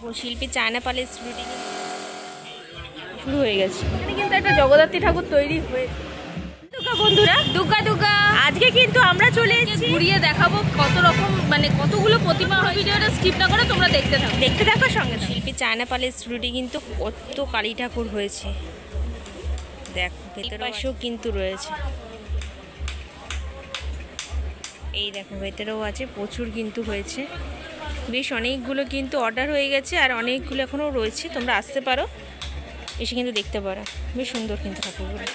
ও শিল্পী China palace shooting শুরু হয়ে গেছে। এখানে কিন্তু একটা জগদ্ধাত্রী ঠাকুর তৈরি হয়েছে। বন্ধুরা দুর্গা দুর্গা আজকে কিন্তু আমরা চলে এসেছি, ঘুরিয়ে দেখাবো কত রকম মানে কতগুলো প্রতিমা। ভিডিওটা স্কিপ না করে তোমরা দেখতে থাকো সঙ্গে। শিল্পী চায়না প্যালেস রুটি কিন্তু কত কালী ঠাকুর হয়েছে, দেখো ভেতরে পাশেও কিন্তু রয়েছে। এই দেখো ভেতরেও আছে, প্রচুর কিন্তু হয়েছে, বেশ অনেকগুলো কিন্তু অর্ডার হয়ে গেছে আর অনেকগুলো এখনও রয়েছে। তোমরা আসতে পারো, এসে কিন্তু দেখতে পারো, বেশ সুন্দর কিন্তু ঠাকুরগুলো।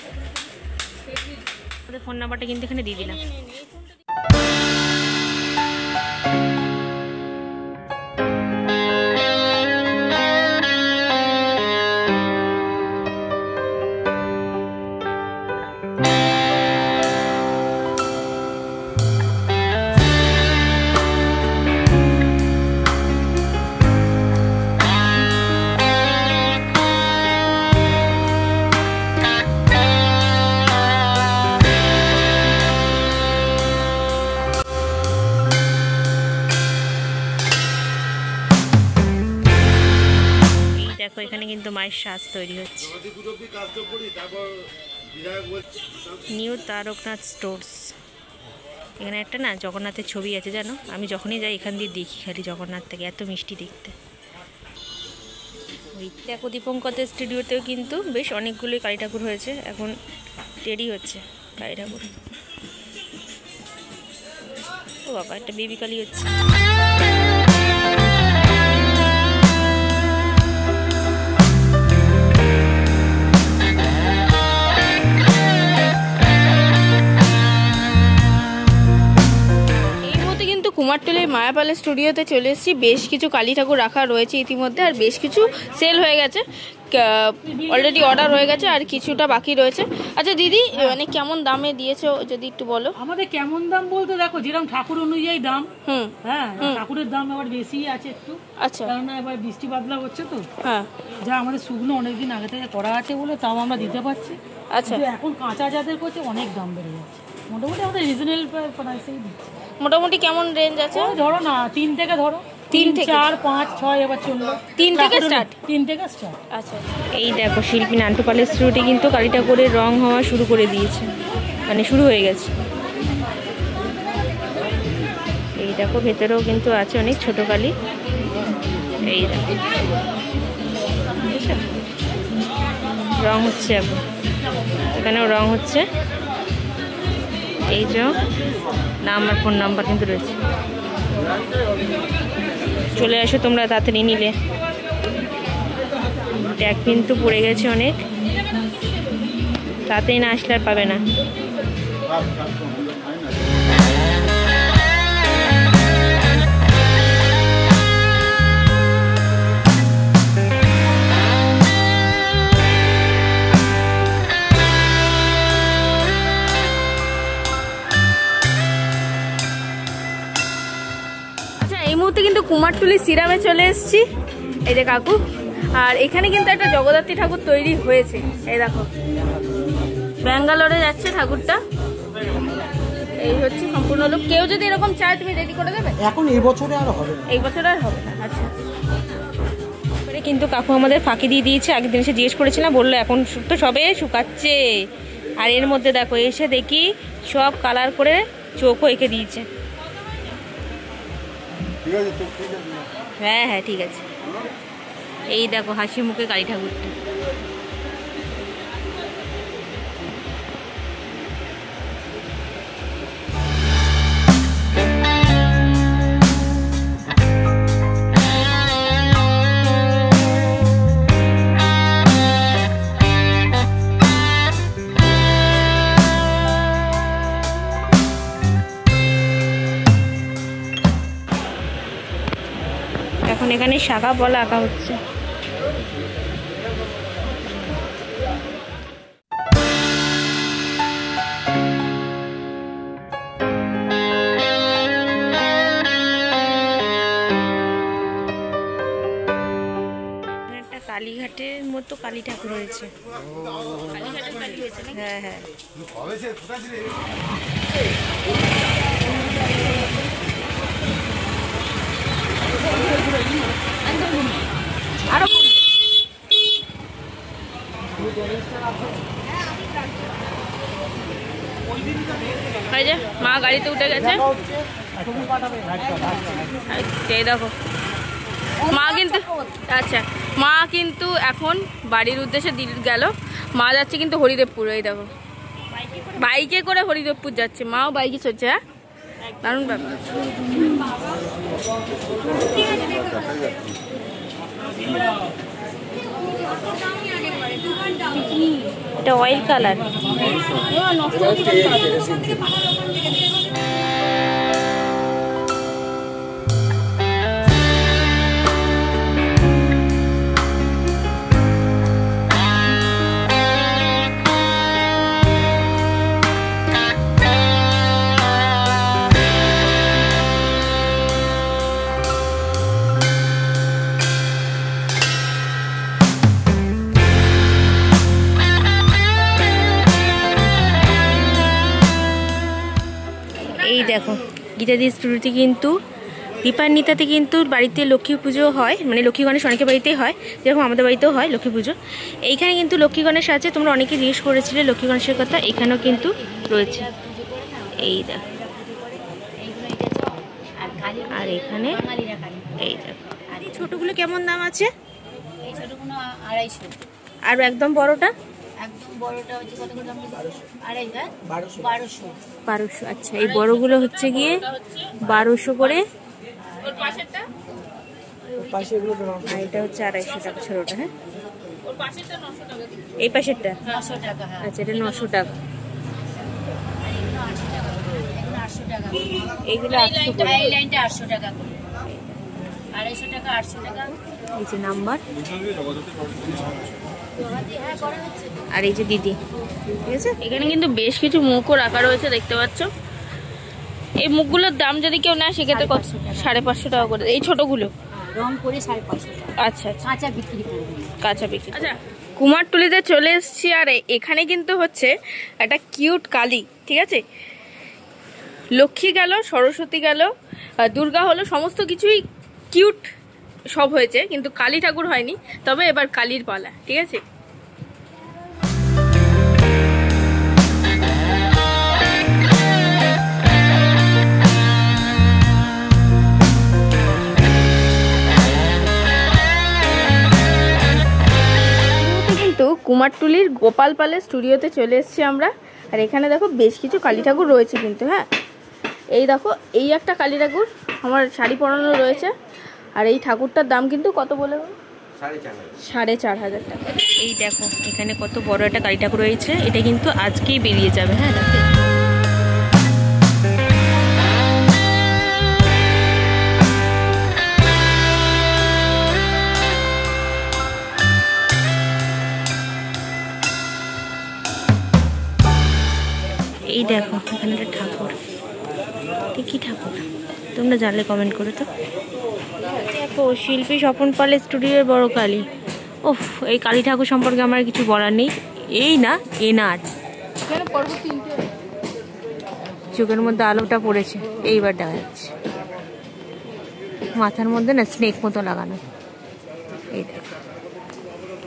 ওদের ফোন নাম্বারটা কিন্তু এখানে দিয়ে দিলাম। দেখো এখানে কিন্তু মায়ের সাজ তৈরি হচ্ছে। নিউ তারকনাথ স্টোর্স, এখানে একটা না জগন্নাথের ছবি আছে জানো, আমি যখনই যাই এখান দিয়ে দেখি খালি জগন্নাথ থেকে, এত মিষ্টি দেখতে। ওই দেখো দীপঙ্করের স্টুডিওতেও কিন্তু বেশ অনেকগুলোই কালী ঠাকুর হয়েছে, এখন রেডি হচ্ছে কালী ঠাকুর। ও বাবা, একটা বেবি কালী হচ্ছে। কুমারটুলির মায়া প্যালেস স্টুডিওতে চলে এসেছি। বেশ কিছু কালী ঠাকুর রাখা রয়েছে ইতিমধ্যে, আর বেশ কিছু সেল হয়ে গেছে, অলরেডি অর্ডার হয়ে গেছে, আর কিছুটা বাকি রয়েছে। আচ্ছা দিদি, মানে কেমন দামে দিয়েছো যদি একটু বলো। আমাদের কেমন দাম বলতে দেখো যেরকম ঠাকুর অনুযায়ী দাম। হ্যাঁ, ঠাকুরের দাম আবার বেশি আছে একটু। আচ্ছা, কারণ এবার বৃষ্টি বাদলা হচ্ছে তো। হ্যাঁ, যা আমাদের শুকনো অনেকদিন আগে থেকে করা আছে বলে তাও আমরা দিতে পারছি। আচ্ছা, এখন কাঁচা যাদের করছে অনেক দাম বেড়ে যাচ্ছে। মোটামুটি আমাদের রিজনেবল প্রাইসেই দিচ্ছে। মোটামুটি কেমন রেঞ্জ আছে ধরো না, 3 থেকে ধরো, 3 থেকে 4 5 6 এবার চললো, 3 থেকে স্টার্ট। আচ্ছা, এই দেখো শিল্পী নান্টু প্যালেস রুটি কিন্তু কালী ঠাকুরের রং হওয়া শুরু করে দিয়েছে, মানে শুরু হয়ে গেছে। এই দেখো ভেতরেও কিন্তু আছে অনেক ছোট কালী। এই দেখো রং হচ্ছে, এখন এখানেও রং হচ্ছে। এই যে নাম্বার, ফোন নাম্বার কিন্তু রয়েছে, চলে আসো তোমরা তাড়াতাড়ি নিলে। ট্যাগ কিন্তু পড়ে গেছে অনেক, তাড়াতাড়ি না আসলে আর পাবে না। কিন্তু কুমারটুলি সিরামে চলে এসেছি, এই যে কাকু, আর এখানে কিন্তু একটা জগদ্ধাত্রী ঠাকুর তৈরি হয়েছে। এই দেখো ব্যাঙ্গালোরে যাচ্ছে ঠাকুরটা, এই হচ্ছে সম্পূর্ণ লোক। কেউ যদি এরকম চায় তুমি রেডি করে দেবে? এখন এই বছরে আর হবে না, এই বছর আর হবে না। আচ্ছা, কিন্তু কাকু আমাদের ফাঁকি দিয়ে দিয়েছে, আগের দিন এসে জিজ্ঞেস করেছিলাম, বললো এখন তো সবে শুকাচ্ছে। আর এর মধ্যে দেখো এসে দেখি সব কালার করে চোখও এঁকে দিয়েছে। হ্যাঁ হ্যাঁ ঠিক আছে। এই দেখো হাসি মুখে কালী ঠাকুরটা। এখন এখানে শাখা বলা আঁকা হচ্ছে। একটা কালীঘাটের মতো কালী ঠাকুর হয়েছে, কালীঘাটের কালী হয়েছে না? হ্যাঁ হ্যাঁ। গাড়িতে উঠে গেছে। এই দেখো মা কিন্তু, আচ্ছা মা কিন্তু এখন বাড়ির উদ্দেশ্যে গেল। মা যাচ্ছে কিন্তু হরিদেবপুর। এই দেখো বাইকে করে হরিদেবপুর যাচ্ছে, মাও বাইকে চলছে। হ্যাঁ দারুণ ব্যাপার। এটা অয়েল কালার। এই দেখো গীতাদি স্টুডিওতে কিন্তু দীপান্বিতাতে কিন্তু বাড়িতে লক্ষ্মী পুজো হয়, মানে লক্ষ্মী গণেশ অনেকের বাড়িতেই হয়, যেরকম আমাদের বাড়িতেও হয় লক্ষ্মী পুজো। এইখানে কিন্তু লক্ষ্মী গণেশ আছে, তোমরা অনেকে জিজ্ঞেস করেছিলে লক্ষ্মী গণেশের কথা, এখানেও কিন্তু রয়েছে। এই দেখো আর এখানে এই দেখো। আর এই ছোটোগুলো কেমন দাম আছে? এই ছোটগুলো 250। আর একদম বড়টা? একদম বড়টা হচ্ছে কত করে দাম? 1200। আচ্ছা এই বড়গুলো হচ্ছে গিয়ে 1200 করে। আর এটা হচ্ছে 250 টাকা ছোটটা। হ্যাঁ এই পাশেরটা 900 টাকা। আচ্ছা এটা 900 টাকা। এইগুলো 800 করে। এই লাইনটা 800 টাকা করে, 250 টাকা, 800 টাকা। এই যে নাম্বার আর এই যে দিদি, ঠিক আছে। এখানে কিন্তু বেশ কিছু মুখও রাখা রয়েছে, দেখতে পাচ্ছ। এই মুখগুলোর দাম যদি কেউ নেয় সেক্ষেত্রে কত? 550 টাকা করে। এই ছোটগুলো রং করে 550 টাকা। আচ্ছা আচ্ছা, কাঁচা বিক্রি করবে, কাঁচা বিক্রি। আচ্ছা কুমারটুলিতে চলে এসেছি, আর এখানে কিন্তু হচ্ছে একটা কিউট কালী, ঠিক আছে। লক্ষ্মী গেল, সরস্বতী গেল, দুর্গা হলো, সমস্ত কিছুই কিউট সব হয়েছে, কিন্তু কালী ঠাকুর হয়নি। তবে এবার কালীর পালা, ঠিক আছে। কিন্তু কুমারটুলির গোপাল পালের স্টুডিওতে চলে এসেছি আমরা। আর এখানে দেখো বেশ কিছু কালী ঠাকুর রয়েছে কিন্তু। হ্যাঁ এই দেখো এই একটা কালী ঠাকুর আমার শাড়ি পরানো রয়েছে। আর এই ঠাকুরটার দাম কিন্তু কত বলে? 4500 টাকা। এই দেখো এখানে কত বড় একটা কালী ঠাকুর রয়েছে, এটা কিন্তু আজকেই বেরিয়ে যাবে। হ্যাঁ এই দেখো এখানে একটা ঠাকুর, কি ঠাকুর তোমরা জানলে কমেন্ট করে। তো দেখো শিল্পী স্বপন পালের স্টুডিওর বড় কালী। ওফ এই কালী ঠাকুর সম্পর্কে আমার কিছু বলার নেই। এই না এনার চোখের মধ্যে আলোটা পড়েছে, এইবার দেখা যাচ্ছে। মাথার মধ্যে না স্নেক মতো লাগানো। এই দেখো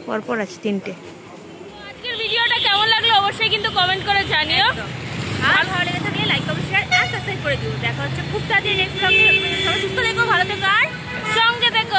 পরপর আছে 3টে। আজকের ভিডিওটা কেমন লাগলো অবশ্যই কিন্তু কমেন্ট করে জানিও। আর ভালো লেগে থাকলে লাইক কমেন্ট শেয়ার আর সাবস্ক্রাইব করে দিও। দেখা হচ্ছে খুব তাড়াতাড়ি নেক্সট ব্লগে। সবাই সুস্থ থেকো, ভালো থেকো আর সঙ্গে থেকো।